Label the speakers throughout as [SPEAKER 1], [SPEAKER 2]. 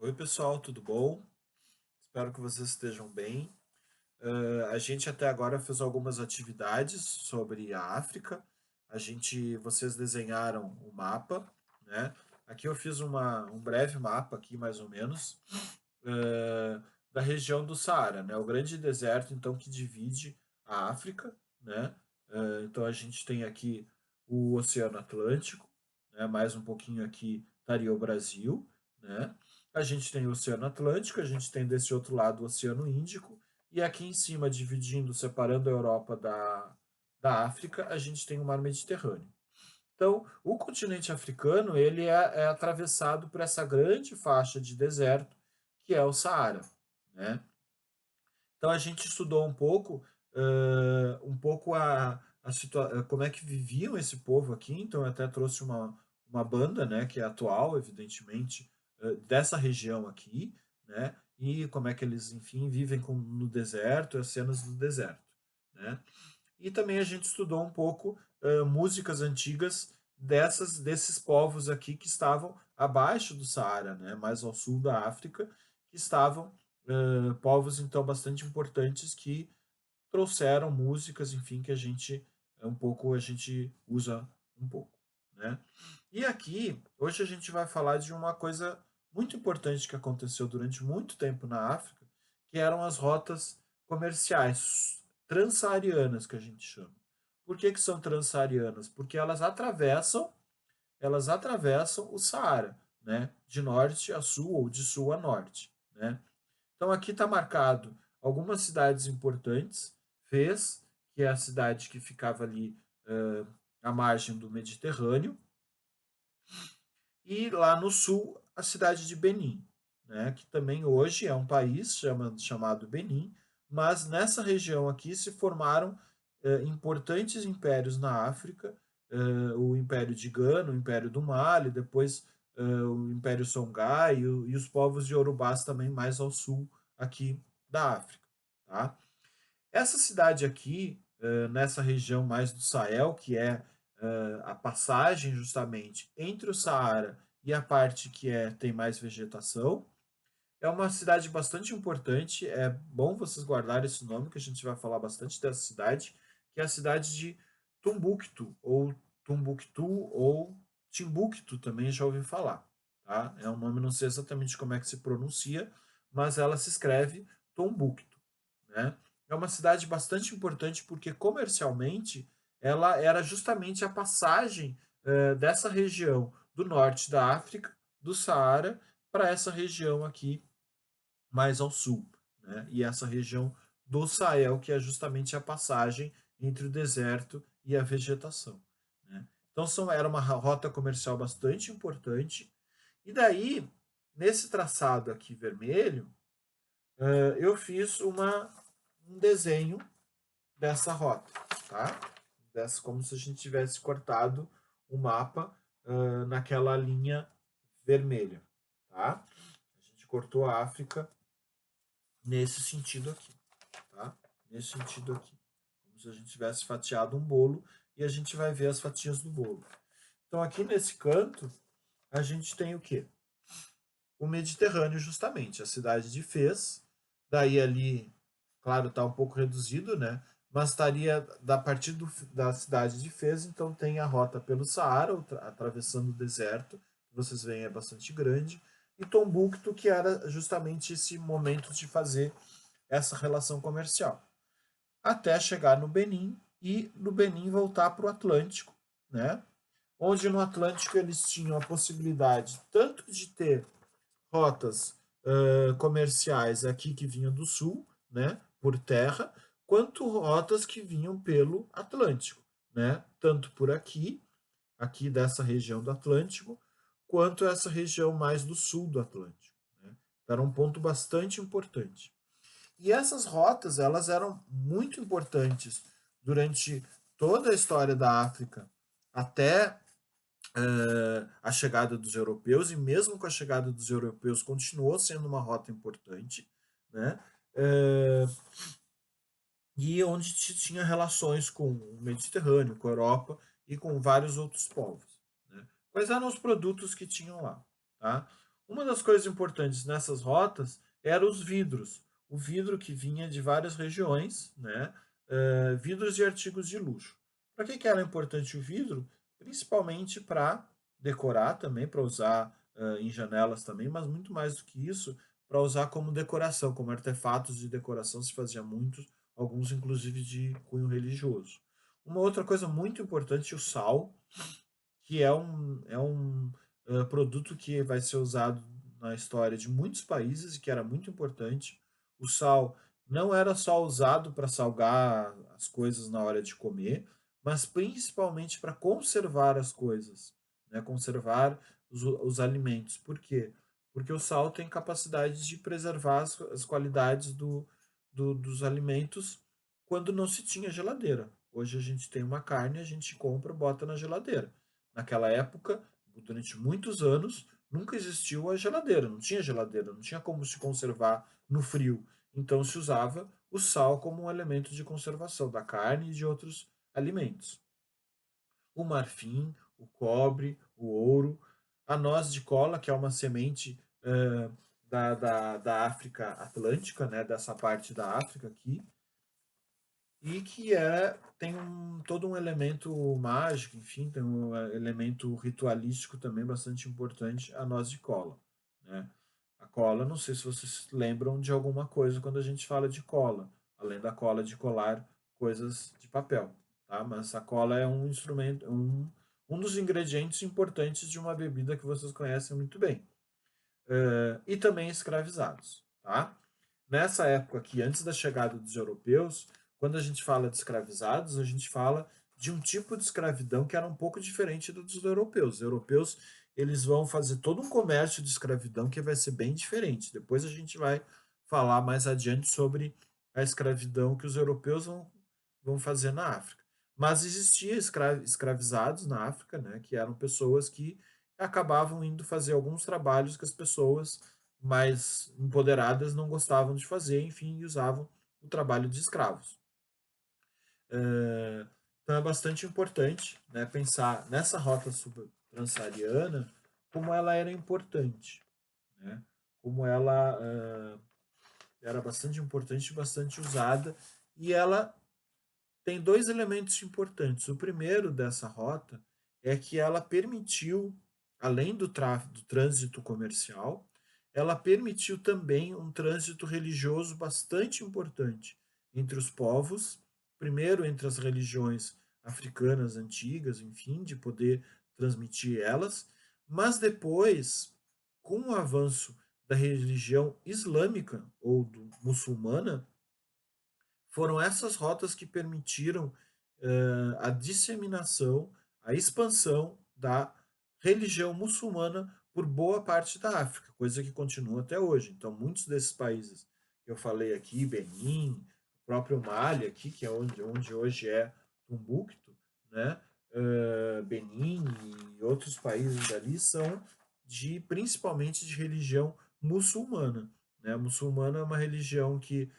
[SPEAKER 1] Oi, pessoal, tudo bom? Espero que vocês estejam bem. A gente até agora fez algumas atividades sobre a África. Vocês desenharam o mapa, né? Aqui eu fiz um breve mapa aqui, mais ou menos, eh, da região do Saara, né? O grande deserto, então, que divide a África, né? Então a gente tem aqui o Oceano Atlântico, né? Mais um pouquinho aqui estaria o Brasil, né? A gente tem o Oceano Atlântico, a gente tem desse outro lado o Oceano Índico, e aqui em cima, dividindo, separando a Europa da África, a gente tem o Mar Mediterrâneo. Então, o continente africano ele é atravessado por essa grande faixa de deserto que é o Saara, né? Então a gente estudou um pouco como é que viviam esse povo aqui. Então eu até trouxe uma banda, né, que é atual, evidentemente, dessa região aqui, né? E como é que eles, enfim, vivem no deserto, as cenas do deserto, né? E também a gente estudou um pouco músicas antigas desses povos aqui que estavam abaixo do Saara, né, mais ao sul da África, que estavam povos então bastante importantes que trouxeram músicas, enfim, que a gente usa um pouco, né? E aqui, hoje a gente vai falar de uma coisa muito importante que aconteceu durante muito tempo na África, que eram as rotas comerciais transsaarianas que a gente chama. Por que são transsaarianas? Porque elas atravessam o Saara, né? De norte a sul ou de sul a norte, né? Então aqui está marcado algumas cidades importantes. Fez, que é a cidade que ficava ali à margem do Mediterrâneo, e lá no sul a cidade de Benim, né, que também hoje é um país chamado Benim, mas nessa região aqui se formaram importantes impérios na África, o Império de Gana, o Império do Mali, depois o Império Songhai e os povos de Yorubás também mais ao sul aqui da África. Tá? Essa cidade aqui, nessa região mais do Sahel, que é a passagem justamente entre o Saara e a parte tem mais vegetação, é uma cidade bastante importante. É bom vocês guardarem esse nome, que a gente vai falar bastante dessa cidade, que é a cidade de Tumbuktu ou Timbuktu, também já ouvi falar. Tá? É um nome, não sei exatamente como é que se pronuncia, mas ela se escreve Tombuktu, né? É uma cidade bastante importante porque comercialmente ela era justamente a passagem dessa região do norte da África, do Saara, para essa região aqui mais ao sul, né? E essa região do Sahel, que é justamente a passagem entre o deserto e a vegetação, né? Então era uma rota comercial bastante importante. E daí, nesse traçado aqui vermelho, eu fiz um desenho dessa rota, tá? Como se a gente tivesse cortado o mapa naquela linha vermelha, tá? A gente cortou a África nesse sentido aqui, tá? Nesse sentido aqui. Como se a gente tivesse fatiado um bolo e a gente vai ver as fatias do bolo. Então aqui nesse canto a gente tem o quê? O Mediterrâneo justamente, a cidade de Fez, daí ali, claro, está um pouco reduzido, né? Mas estaria da partir da cidade de Fez, então tem a rota pelo Saara, atravessando o deserto, que vocês veem é bastante grande, e Tombuctu, que era justamente esse momento de fazer essa relação comercial, até chegar no Benin e no Benin voltar para o Atlântico, né? Onde no Atlântico eles tinham a possibilidade tanto de ter rotas comerciais aqui que vinham do sul, né, por terra, quanto rotas que vinham pelo Atlântico, né, tanto por aqui dessa região do Atlântico, quanto essa região mais do sul do Atlântico. Né? Então, era um ponto bastante importante. E essas rotas, elas eram muito importantes durante toda a história da África, até a chegada dos europeus, e mesmo com a chegada dos europeus continuou sendo uma rota importante, né? Eh, e onde tinha relações com o Mediterrâneo, com a Europa e com vários outros povos. Né? Quais eram os produtos que tinham lá? Tá? Uma das coisas importantes nessas rotas era os vidros. O vidro que vinha de várias regiões, né? Vidros e artigos de luxo. Para que era importante o vidro? Principalmente para decorar também, para usar em janelas também, mas muito mais do que isso, para usar como decoração, como artefatos de decoração se fazia muitos, alguns inclusive de cunho religioso. Uma outra coisa muito importante, o sal, que é um produto que vai ser usado na história de muitos países e que era muito importante. O sal não era só usado para salgar as coisas na hora de comer, mas principalmente para conservar as coisas, né? Conservar os alimentos. Por quê? Porque o sal tem capacidade de preservar as qualidades dos alimentos quando não se tinha geladeira. Hoje a gente tem uma carne, a gente compra, bota na geladeira. Naquela época, durante muitos anos, nunca existiu a geladeira, não tinha geladeira, não tinha como se conservar no frio. Então se usava o sal como um elemento de conservação da carne e de outros alimentos. O marfim, o cobre, o ouro, a noz de cola, que é uma semente da África Atlântica, né, dessa parte da África aqui, e que tem todo um elemento mágico, enfim, tem um elemento ritualístico também bastante importante, a noz de cola, né? A cola, não sei se vocês lembram de alguma coisa quando a gente fala de cola, além da cola de colar coisas de papel, tá? Mas a cola é um instrumento, um dos ingredientes importantes de uma bebida que vocês conhecem muito bem. E também escravizados, tá? Nessa época aqui, antes da chegada dos europeus, quando a gente fala de escravizados, a gente fala de um tipo de escravidão que era um pouco diferente dos europeus. Os europeus, eles vão fazer todo um comércio de escravidão que vai ser bem diferente. Depois a gente vai falar mais adiante sobre a escravidão que os europeus vão fazer na África. Mas existia escravizados na África, né, que eram pessoas que acabavam indo fazer alguns trabalhos que as pessoas mais empoderadas não gostavam de fazer, enfim, e usavam o trabalho de escravos. Então é bastante importante, né, pensar nessa rota subtransariana como ela era importante, né, como ela era bastante importante, bastante usada, e ela tem dois elementos importantes. O primeiro dessa rota é que ela permitiu, além do trânsito comercial, ela permitiu também um trânsito religioso bastante importante entre os povos, primeiro entre as religiões africanas antigas, enfim, de poder transmitir elas, mas depois, com o avanço da religião islâmica ou muçulmana, foram essas rotas que permitiram a disseminação, a expansão da religião muçulmana por boa parte da África, coisa que continua até hoje. Então, muitos desses países que eu falei aqui, Benin, o próprio Mali aqui, que é onde hoje é Tumbuktu, né? Benin e outros países ali são principalmente de religião muçulmana. Né? A muçulmana é uma religião que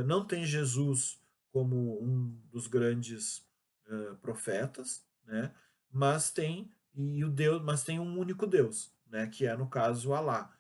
[SPEAKER 1] não tem Jesus como um dos grandes profetas, né? Mas tem mas tem um único Deus, né? Que é no caso Alá.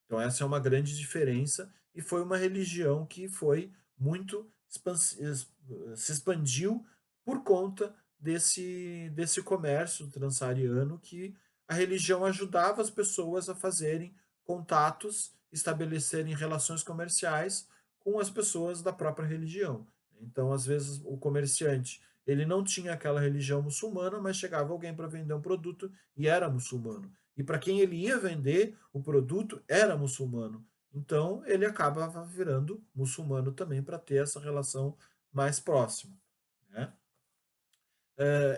[SPEAKER 1] Então essa é uma grande diferença e foi uma religião que foi muito se expandiu por conta desse comércio transariano que a religião ajudava as pessoas a fazerem contatos, estabelecerem relações comerciais com as pessoas da própria religião. Então, às vezes, o comerciante ele não tinha aquela religião muçulmana, mas chegava alguém para vender um produto e era muçulmano. E para quem ele ia vender o produto era muçulmano. Então, ele acabava virando muçulmano também para ter essa relação mais próxima. Né?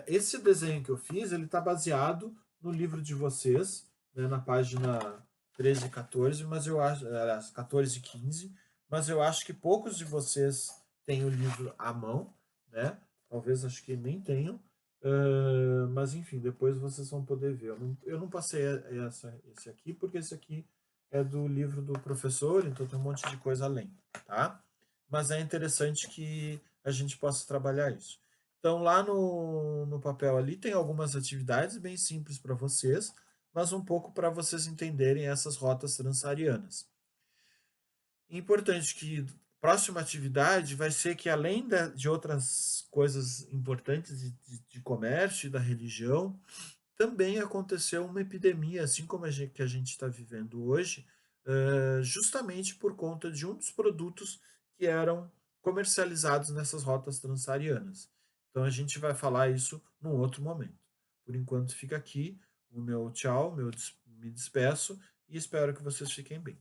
[SPEAKER 1] Esse desenho que eu fiz, ele está baseado no livro de vocês, né, na página 13 e 14, mas eu acho, 14 e 15, mas eu acho que poucos de vocês têm o livro à mão, né? Talvez acho que nem tenham, mas enfim, depois vocês vão poder ver. Eu não passei esse aqui, porque esse aqui é do livro do professor, então tem um monte de coisa além, tá? Mas é interessante que a gente possa trabalhar isso. Então, lá no papel ali tem algumas atividades bem simples para vocês. mas um pouco para vocês entenderem essas rotas transsaarianas. Importante que próxima atividade vai ser que, além de outras coisas importantes de comércio e da religião, também aconteceu uma epidemia, assim como que a gente está vivendo hoje, justamente por conta de um dos produtos que eram comercializados nessas rotas transsaarianas. Então a gente vai falar isso num outro momento. Por enquanto fica aqui o meu tchau, me despeço e espero que vocês fiquem bem.